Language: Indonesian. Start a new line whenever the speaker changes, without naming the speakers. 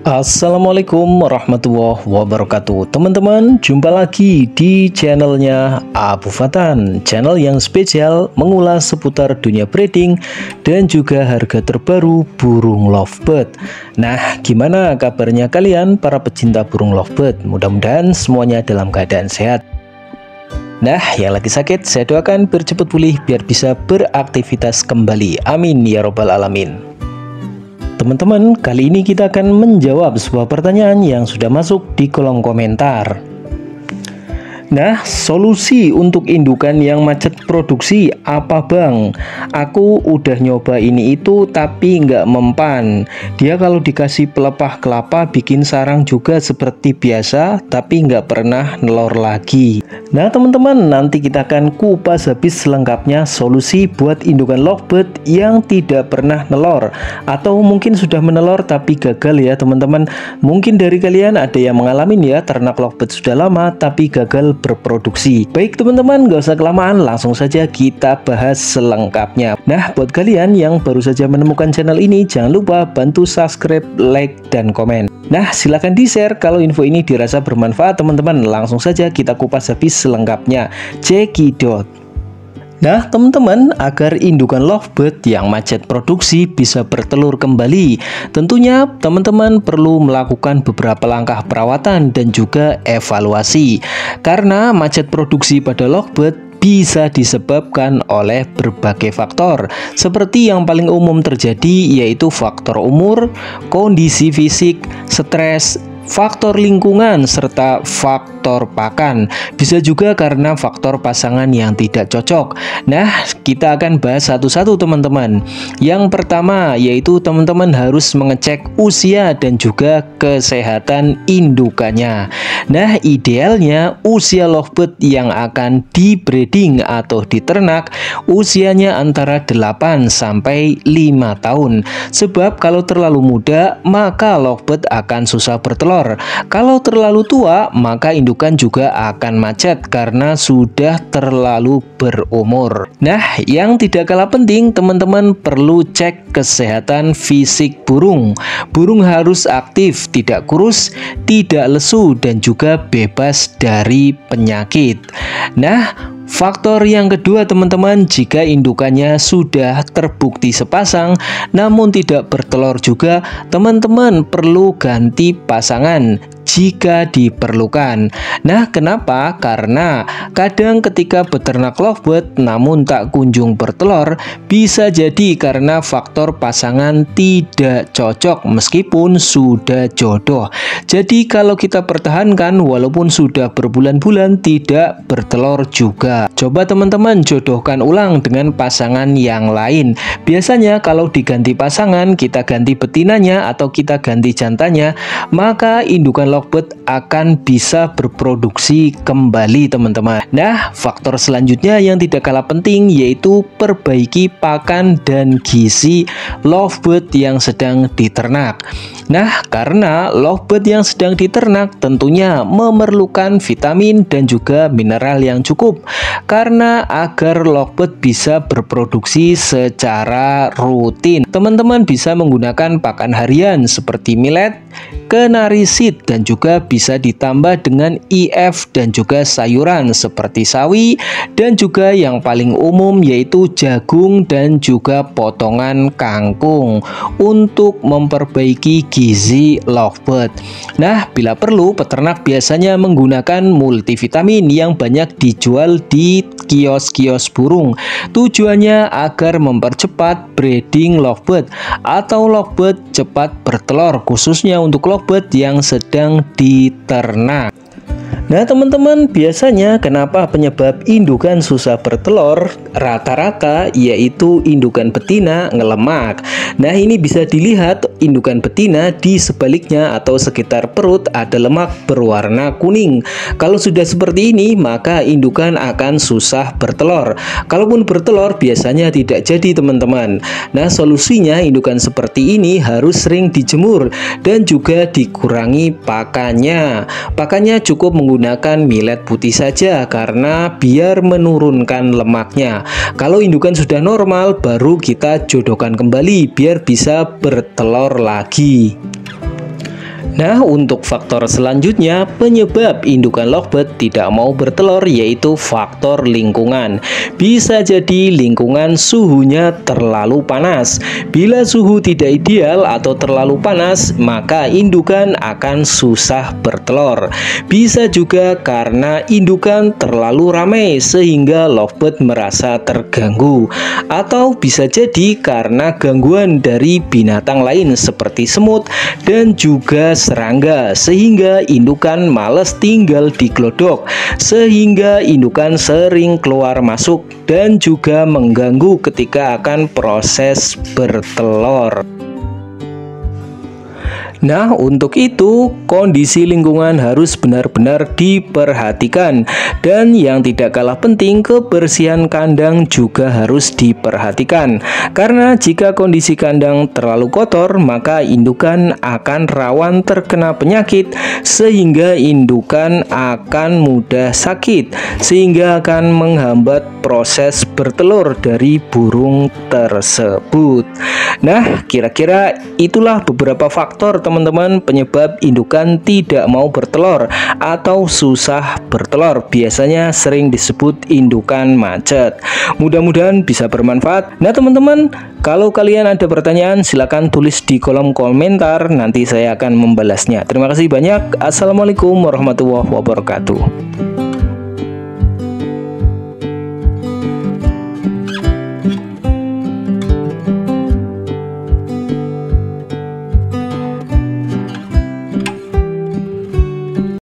Assalamualaikum warahmatullahi wabarakatuh. Teman-teman, jumpa lagi di channelnya Abu Fatan, channel yang spesial mengulas seputar dunia breeding dan juga harga terbaru burung lovebird. Nah, gimana kabarnya kalian para pecinta burung lovebird? Mudah-mudahan semuanya dalam keadaan sehat. Nah, yang lagi sakit saya doakan biar cepat pulih biar bisa beraktivitas kembali. Amin ya robbal alamin. Teman-teman, kali ini kita akan menjawab sebuah pertanyaan yang sudah masuk di kolom komentar. Nah, solusi untuk indukan yang macet produksi apa bang? Aku udah nyoba ini itu tapi nggak mempan. Dia kalau dikasih pelepah kelapa bikin sarang juga seperti biasa tapi nggak pernah nelor lagi. Nah teman-teman, nanti kita akan kupas habis selengkapnya solusi buat indukan lovebird yang tidak pernah nelor atau mungkin sudah menelor tapi gagal ya teman-teman. Mungkin dari kalian ada yang mengalami ya ternak lovebird sudah lama tapi gagal berproduksi. Baik teman-teman, gak usah kelamaan, langsung saja kita bahas selengkapnya. Nah, buat kalian yang baru saja menemukan channel ini, jangan lupa bantu subscribe, like, dan komen. Nah, silahkan di-share kalau info ini dirasa bermanfaat teman-teman. Langsung saja kita kupas habis selengkapnya. Cekidot. Nah teman-teman, agar indukan lovebird yang macet produksi bisa bertelur kembali, tentunya teman-teman perlu melakukan beberapa langkah perawatan dan juga evaluasi. Karena macet produksi pada lovebird bisa disebabkan oleh berbagai faktor, seperti yang paling umum terjadi yaitu faktor umur, kondisi fisik, stres, faktor lingkungan, serta faktor pakan. Bisa juga karena faktor pasangan yang tidak cocok. Nah, kita akan bahas satu-satu teman-teman. Yang pertama yaitu teman-teman harus mengecek usia dan juga kesehatan indukannya. Nah, idealnya usia lovebird yang akan di breeding atau diternak usianya antara 8 sampai 5 tahun. Sebab kalau terlalu muda maka lovebird akan susah bertelur. Kalau terlalu tua, maka indukan juga akan macet karena sudah terlalu berumur. Nah, yang tidak kalah penting, teman-teman perlu cek kesehatan fisik burung. Burung harus aktif, tidak kurus, tidak lesu, dan juga bebas dari penyakit. Nah, faktor yang kedua teman-teman, jika indukannya sudah terbukti sepasang namun tidak bertelur juga, teman-teman perlu ganti pasangan jika diperlukan. Nah, kenapa? Karena kadang ketika beternak lovebird namun tak kunjung bertelur, bisa jadi karena faktor pasangan tidak cocok meskipun sudah jodoh. Jadi kalau kita pertahankan walaupun sudah berbulan-bulan tidak bertelur juga. Coba teman-teman jodohkan ulang dengan pasangan yang lain. Biasanya kalau diganti pasangan, kita ganti betinanya atau kita ganti jantannya, maka indukan lovebird akan bisa berproduksi kembali teman-teman. Nah, faktor selanjutnya yang tidak kalah penting yaitu perbaiki pakan dan gizi lovebird yang sedang diternak. Nah, karena lovebird yang sedang diternak tentunya memerlukan vitamin dan juga mineral yang cukup. Karena agar lovebird bisa berproduksi secara rutin, teman-teman bisa menggunakan pakan harian seperti millet, kenari seed, dan juga bisa ditambah dengan IF dan juga sayuran seperti sawi, dan juga yang paling umum yaitu jagung dan juga potongan kangkung untuk memperbaiki gizi lovebird. Nah, bila perlu peternak biasanya menggunakan multivitamin yang banyak dijual di kios-kios burung. Tujuannya agar mempercepat breeding lovebird atau lovebird cepat bertelur, khususnya untuk lovebird yang sedang diternak. Nah teman-teman, biasanya kenapa penyebab indukan susah bertelur? Rata-rata yaitu indukan betina ngelemak. Nah ini bisa dilihat indukan betina di sebaliknya atau sekitar perut ada lemak berwarna kuning. Kalau sudah seperti ini maka indukan akan susah bertelur. Kalaupun bertelur biasanya tidak jadi teman-teman. Nah solusinya indukan seperti ini harus sering dijemur dan juga dikurangi pakannya. Pakannya cukup menggunakan millet putih saja karena biar menurunkan lemaknya. Kalau indukan sudah normal baru kita jodohkan kembali biar bisa bertelur lagi. Nah, untuk faktor selanjutnya penyebab indukan lovebird tidak mau bertelur yaitu faktor lingkungan. Bisa jadi lingkungan suhunya terlalu panas. Bila suhu tidak ideal atau terlalu panas, maka indukan akan susah bertelur. Bisa juga karena indukan terlalu ramai sehingga lovebird merasa terganggu. Atau bisa jadi karena gangguan dari binatang lain seperti semut dan juga serangga sehingga indukan males tinggal di glodok, sehingga indukan sering keluar masuk dan juga mengganggu ketika akan proses bertelur. Nah, untuk itu kondisi lingkungan harus benar-benar diperhatikan, dan yang tidak kalah penting kebersihan kandang juga harus diperhatikan. Karena jika kondisi kandang terlalu kotor, maka indukan akan rawan terkena penyakit sehingga indukan akan mudah sakit sehingga akan menghambat proses bertelur dari burung tersebut. Nah, kira-kira itulah beberapa faktor teman-teman penyebab indukan tidak mau bertelur atau susah bertelur. Biasanya sering disebut indukan macet. Mudah-mudahan bisa bermanfaat. Nah teman-teman, kalau kalian ada pertanyaan silahkan tulis di kolom komentar, nanti saya akan membalasnya. Terima kasih banyak. Assalamualaikum warahmatullahi wabarakatuh.